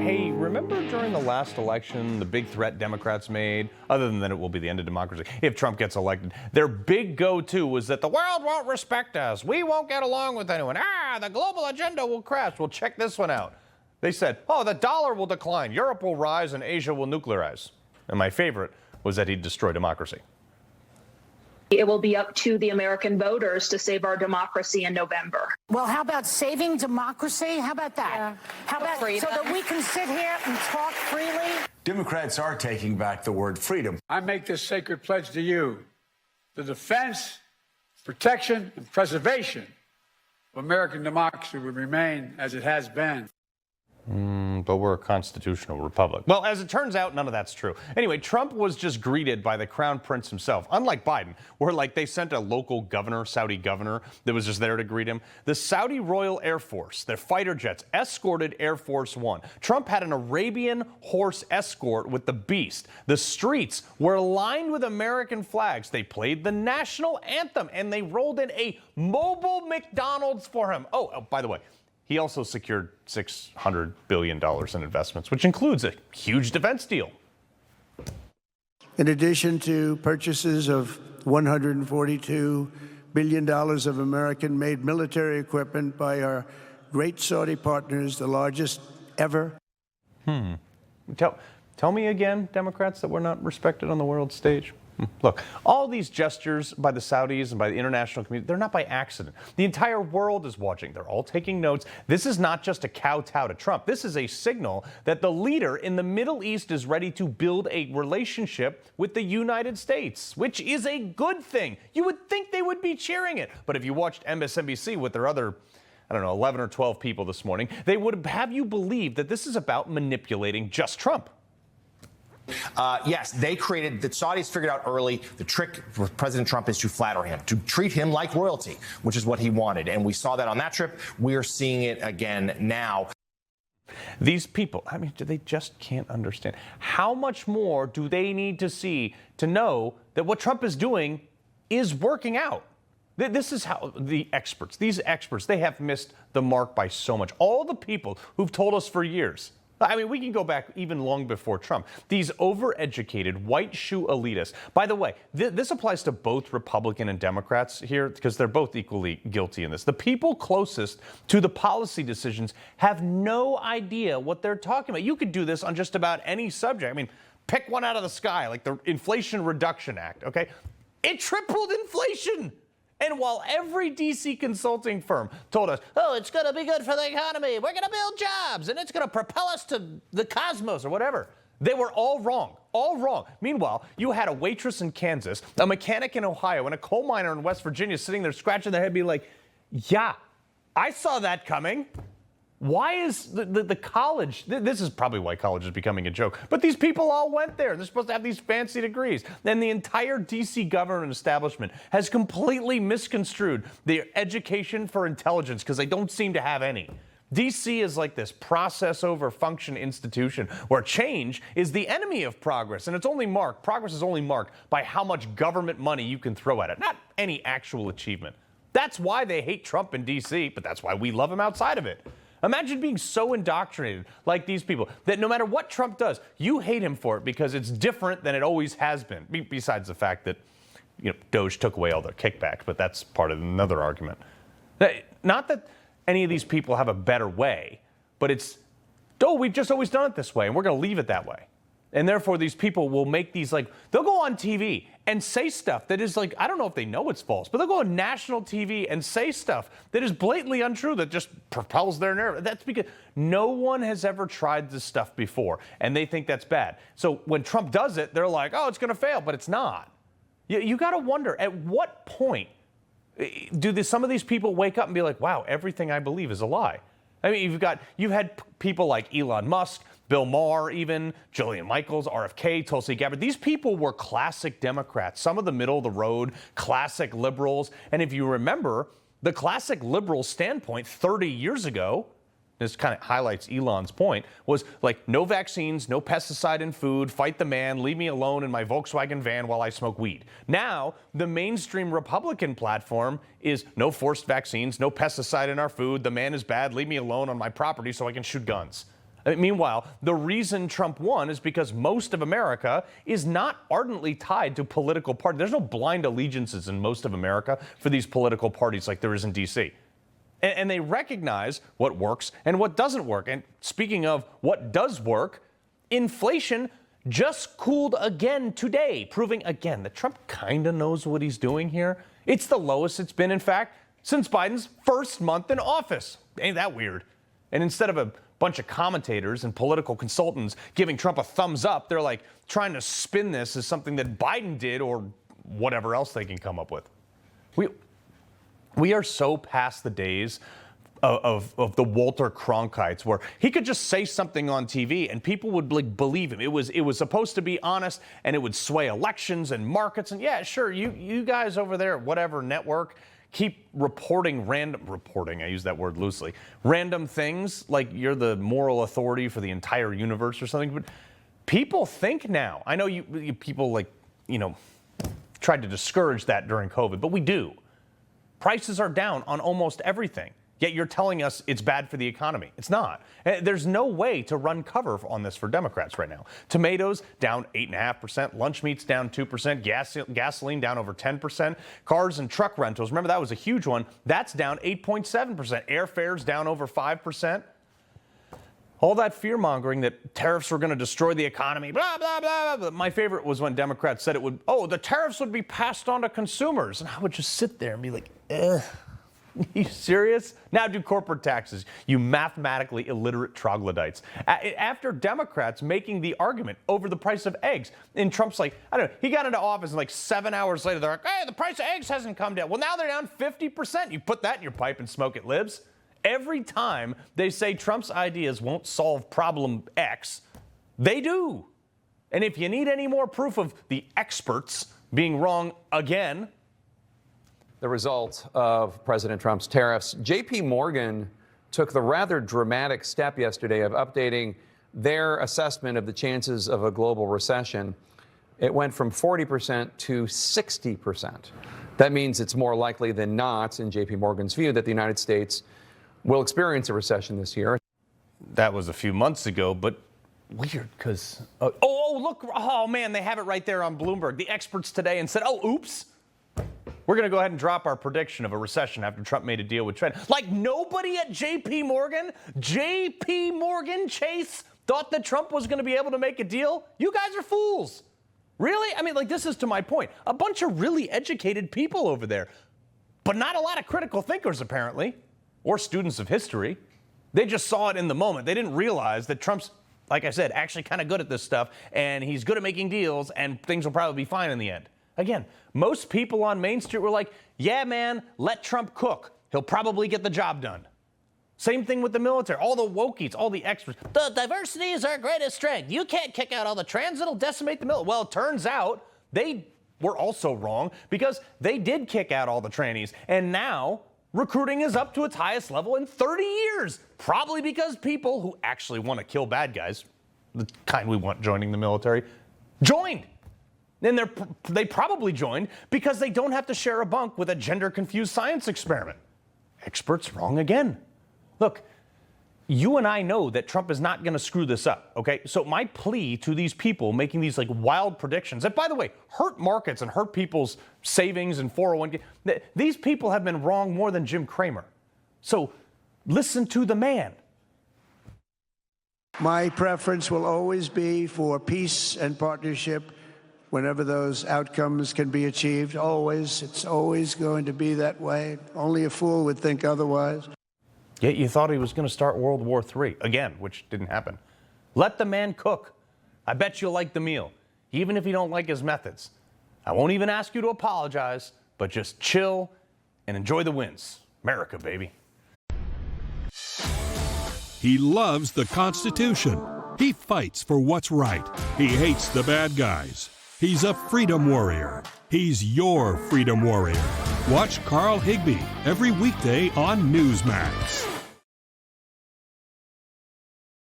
Hey, remember during the last election, the big threat Democrats made, other than that it will be the end of democracy, if Trump gets elected, their big go-to was that the world won't respect us. We won't get along with anyone. The global agenda will crash. Well, check this one out. They said, oh, the dollar will decline, Europe will rise, and Asia will nuclearize. And my favorite was that he'd destroy democracy. It will be up to the American voters to save our democracy in November. Well, how about saving democracy? How about that? Yeah. How about freedom? So that we can sit here and talk freely? Democrats are taking back the word freedom. I make this sacred pledge to you, the defense, protection, and preservation of American democracy will remain as it has been. But we're a constitutional republic. Well, as it turns out, none of that's true. Anyway, Trump was just greeted by the crown prince himself, unlike Biden, where they sent a local governor, Saudi governor, that was just there to greet him. The Saudi Royal Air Force, their fighter jets, escorted Air Force One. Trump had an Arabian horse escort with the beast. The streets were lined with American flags. They played the national anthem, and they rolled in a mobile McDonald's for him. Oh, by the way, he also secured $600 billion in investments, which includes a huge defense deal. In addition to purchases of $142 billion of American-made military equipment by our great Saudi partners, the largest ever. Tell me again, Democrats, that we're not respected on the world stage. Look, all these gestures by the Saudis and by the international community, they're not by accident. The entire world is watching. They're all taking notes. This is not just a kowtow to Trump. This is a signal that the leader in the Middle East is ready to build a relationship with the United States, which is a good thing. You would think they would be cheering it. But if you watched MSNBC with their other 11 or 12 people this morning, they would have you believe that this is about manipulating just Trump. Yes, the Saudis figured out early the trick for President Trump is to flatter him, to treat him like royalty, which is what he wanted. And we saw that on that trip. We are seeing it again now. These people, they just can't understand. How much more do they need to see to know that what Trump is doing is working out? This is how these experts, they have missed the mark by so much. All the people who've told us for years. We can go back even long before Trump. These overeducated white shoe elitists. By the way, this applies to both Republican and Democrats here because they're both equally guilty in this. The people closest to the policy decisions have no idea what they're talking about. You could do this on just about any subject. Pick one out of the sky, like the Inflation Reduction Act, okay? It tripled inflation. And while every D.C. consulting firm told us, oh, it's going to be good for the economy, we're going to build jobs, and it's going to propel us to the cosmos or whatever, they were all wrong. All wrong. Meanwhile, you had a waitress in Kansas, a mechanic in Ohio, and a coal miner in West Virginia sitting there scratching their head being like, yeah, I saw that coming. Why is the college, this is probably why college is becoming a joke, but these people all went there. They're supposed to have these fancy degrees. And the entire D.C. government establishment has completely misconstrued the education for intelligence because they don't seem to have any. D.C. is like this process over function institution where change is the enemy of progress. And progress is only marked by how much government money you can throw at it, not any actual achievement. That's why they hate Trump in D.C., but that's why we love him outside of it. Imagine being so indoctrinated like these people that no matter what Trump does, you hate him for it because it's different than it always has been. Besides the fact that, Doge took away all their kickbacks, but that's part of another argument. Not that any of these people have a better way, but we've just always done it this way and we're going to leave it that way. And therefore, these people will make these they'll go on TV and say stuff that is I don't know if they know it's false, but they'll go on national TV and say stuff that is blatantly untrue that just propels their narrative. That's because no one has ever tried this stuff before, and they think that's bad. So when Trump does it, they're like, oh, it's going to fail, but it's not. You got to wonder, at what point do some of these people wake up and be like, wow, everything I believe is a lie? You've had people like Elon Musk, Bill Maher, even Jillian Michaels, RFK, Tulsi Gabbard. These people were classic Democrats, some of the middle of the road, classic liberals. And if you remember, the classic liberal standpoint 30 years ago, this kind of highlights Elon's point, was no vaccines, no pesticide in food, fight the man, leave me alone in my Volkswagen van while I smoke weed. Now, the mainstream Republican platform is no forced vaccines, no pesticide in our food, the man is bad, leave me alone on my property so I can shoot guns. Meanwhile, the reason Trump won is because most of America is not ardently tied to political parties. There's no blind allegiances in most of America for these political parties like there is in D.C. And they recognize what works and what doesn't work. And speaking of what does work, inflation just cooled again today, proving again that Trump kind of knows what he's doing here. It's the lowest it's been, in fact, since Biden's first month in office. Ain't that weird? And instead of a bunch of commentators and political consultants giving Trump a thumbs up, they're like trying to spin this as something that Biden did or whatever else they can come up with. We are so past the days of the Walter Cronkites where he could just say something on TV and people would believe him. It was supposed to be honest and it would sway elections and markets. And yeah, sure, you guys over there at whatever network keep reporting, I use that word loosely, random things like you're the moral authority for the entire universe or something. But people think now. I know you people tried to discourage that during COVID, but we do. Prices are down on almost everything. Yet you're telling us it's bad for the economy. It's not. There's no way to run cover on this for Democrats right now. Tomatoes down 8.5%, lunch meat's down 2%, gasoline down over 10%, cars and truck rentals, remember that was a huge one, that's down 8.7%, airfares down over 5%. All that fear-mongering that tariffs were going to destroy the economy, blah, blah, blah, blah. My favorite was when Democrats said the tariffs would be passed on to consumers. And I would just sit there and be like, ugh. You serious? Now do corporate taxes, you mathematically illiterate troglodytes. After Democrats making the argument over the price of eggs, and Trump's like, I don't know, he got into office and like 7 hours later, they're like, hey, the price of eggs hasn't come down. Well, now they're down 50%. You put that in your pipe and smoke it, libs. Every time they say Trump's ideas won't solve problem X, they do. And if you need any more proof of the experts being wrong again, the result of President Trump's tariffs. J.P. Morgan took the rather dramatic step yesterday of updating their assessment of the chances of a global recession. It went from 40% to 60%. That means it's more likely than not, in J.P. Morgan's view, that the United States will experience a recession this year. That was a few months ago, but weird because, look, oh man, they have it right there on Bloomberg. The experts today and said, oops. We're going to go ahead and drop our prediction of a recession after Trump made a deal with Trent. Like nobody at J.P. Morgan Chase thought that Trump was going to be able to make a deal? You guys are fools. Really? I mean, this is to my point. A bunch of really educated people over there, but not a lot of critical thinkers apparently, or students of history. They just saw it in the moment. They didn't realize that Trump's, like I said, actually kind of good at this stuff, and he's good at making deals, and things will probably be fine in the end. Again, most people on Main Street were like, yeah, man, let Trump cook. He'll probably get the job done. Same thing with the military, all the wokies, all the experts. The diversity is our greatest strength. You can't kick out all the trans, it'll decimate the military. Well, it turns out they were also wrong because they did kick out all the trannies. And now recruiting is up to its highest level in 30 years. Probably because people who actually want to kill bad guys, the kind we want joining the military, joined. And they probably joined because they don't have to share a bunk with a gender-confused science experiment. Experts wrong again. Look, you and I know that Trump is not going to screw this up, okay? So my plea to these people making these wild predictions that, by the way, hurt markets and hurt people's savings and 401k, these people have been wrong more than Jim Cramer. So listen to the man. My preference will always be for peace and partnership whenever those outcomes can be achieved. Always. It's always going to be that way. Only a fool would think otherwise. Yet you thought he was going to start World War III again, which didn't happen. Let the man cook. I bet you'll like the meal, even if you don't like his methods. I won't even ask you to apologize, but just chill and enjoy the wins. America, baby. He loves the Constitution. He fights for what's right. He hates the bad guys. He's a freedom warrior. He's your freedom warrior. Watch Carl Higbie every weekday on Newsmax.